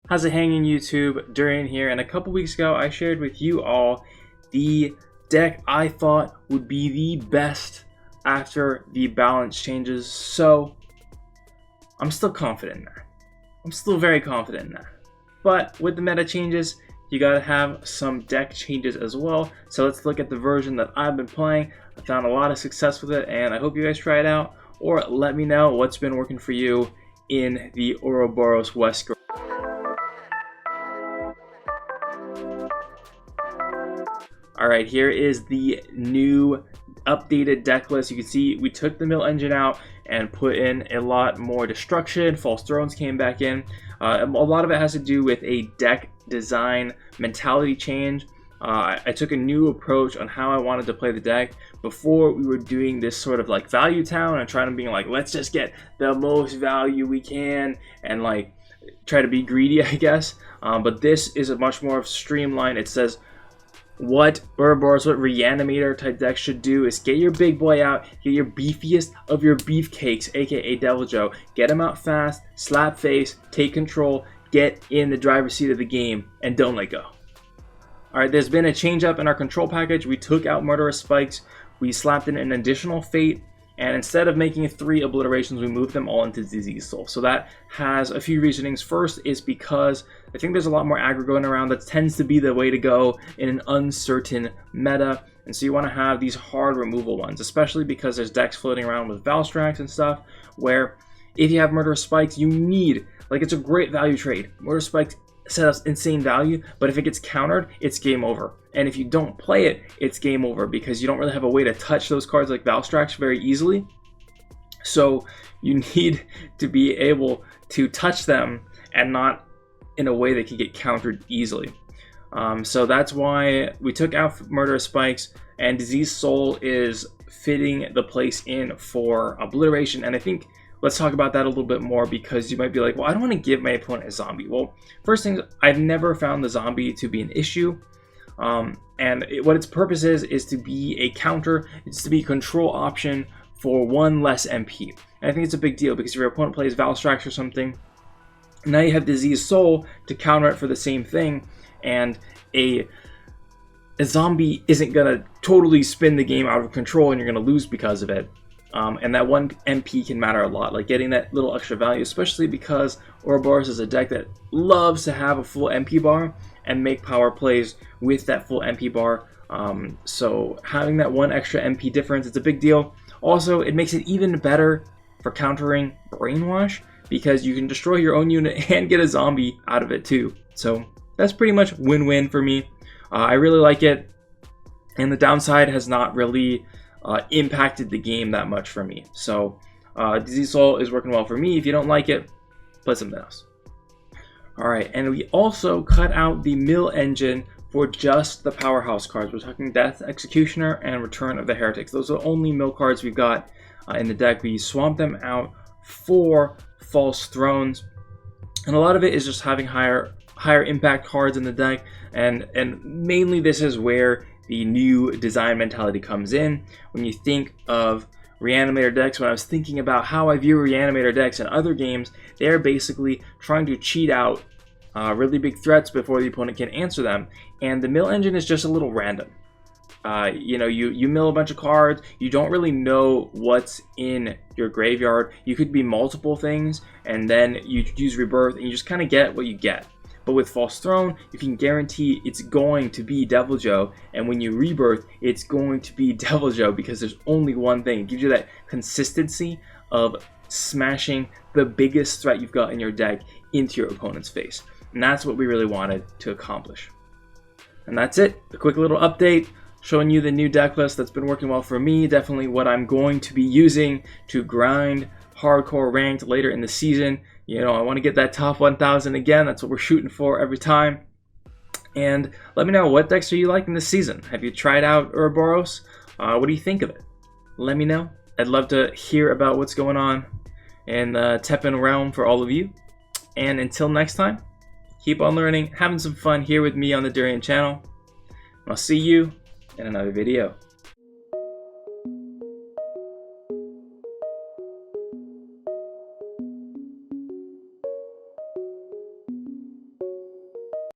How's it hanging, YouTube? Durian here, and a couple weeks ago I shared with you all the deck I thought would be the best after the balance changes, so I'm still confident in that. I'm still very confident in that. But with the meta changes, you gotta have some deck changes as well. So let's look at the version that I've been playing. I found a lot of success with it, and I hope you guys try it out, or let me know what's been working for you in the Uroboros Wesker. Alright, here is the new updated deck list. You can see we took the mill engine out and put in a lot more destruction. False Thrones came back in. A lot of it has to do with a deck design mentality change. I took a new approach on how I wanted to play the deck. Before, we were doing this sort of like value town and trying to be like, let's just get the most value we can and like try to be greedy, I guess. But this is a much more streamlined. It says what Uroboros, what Reanimator type deck should do is get your big boy out, get your beefiest of your beefcakes, aka Devil Joe, get him out fast, slap face, take control, get in the driver's seat of the game, and don't let go. Alright, there's been a change up in our control package. We took out Murderous Spikes, we slapped in an additional Fate, and instead of making 3 obliterations, we moved them all into Disease Soul. So that has a few reasonings. First is because I think there's a lot more aggro going around. That tends to be the way to go in an uncertain meta. And so you want to have these hard removal ones, especially because there's decks floating around with Valstrax and stuff, where if you have Murderous Spikes, you need, like, it's a great value trade. Murderous Spikes set up insane value, but if it gets countered, it's game over. And if you don't play it, it's game over because you don't really have a way to touch those cards like Valstrax very easily. So you need to be able to touch them and not in a way that can get countered easily. So that's why we took out Murderous Spikes, and Disease Soul is fitting the place in for Obliteration. And I think let's talk about that a little bit more, because you might be like, well, I don't want to give my opponent a zombie. Well, first thing, I've never found the zombie to be an issue. What its purpose is to be a counter. It's to be a control option for 1 less MP. And I think it's a big deal because if your opponent plays Valstrax or something, now you have Disease Soul to counter it for the same thing, and a zombie isn't gonna totally spin the game out of control and you're gonna lose because of it. And that 1 MP can matter a lot, like getting that little extra value, especially because Uroboros is a deck that loves to have a full MP bar and make power plays with that full MP bar. So having that 1 extra MP difference, it's a big deal. Also, it makes it even better for countering Brainwash, because you can destroy your own unit and get a zombie out of it too. So that's pretty much win-win for me. I really like it, and the downside has not really impacted the game that much for me. So Disease Soul is working well for me. If you don't like it, play something else. Alright, and we also cut out the mill engine for just the powerhouse cards. We're talking Death Executioner and Return of the Heretics. Those are the only mill cards we've got in the deck. We swamped them out for False Thrones, and a lot of it is just having higher impact cards in the deck, and mainly this is where the new design mentality comes in. When you think of Reanimator decks, when I was thinking about how I view Reanimator decks in other games, they're basically trying to cheat out really big threats before the opponent can answer them, and the mill engine is just a little random. You mill a bunch of cards, you don't really know what's in your graveyard. You could be multiple things, and then you use Rebirth, and you just kind of get what you get. But with False Throne, you can guarantee it's going to be Devil Joe, and when you Rebirth, it's going to be Devil Joe because there's only one thing. It gives you that consistency of smashing the biggest threat you've got in your deck into your opponent's face. And that's what we really wanted to accomplish. And that's it. A quick little update showing you the new deck list that's been working well for me. Definitely what I'm going to be using to grind hardcore ranked later in the season. You know, I want to get that top 1,000 again. That's what we're shooting for every time. And let me know, what decks are you liking this season? Have you tried out Uroboros? What do you think of it? Let me know. I'd love to hear about what's going on in the Teppen realm for all of you. And until next time, keep on learning, having some fun here with me on the Durian channel. I'll see you in another video.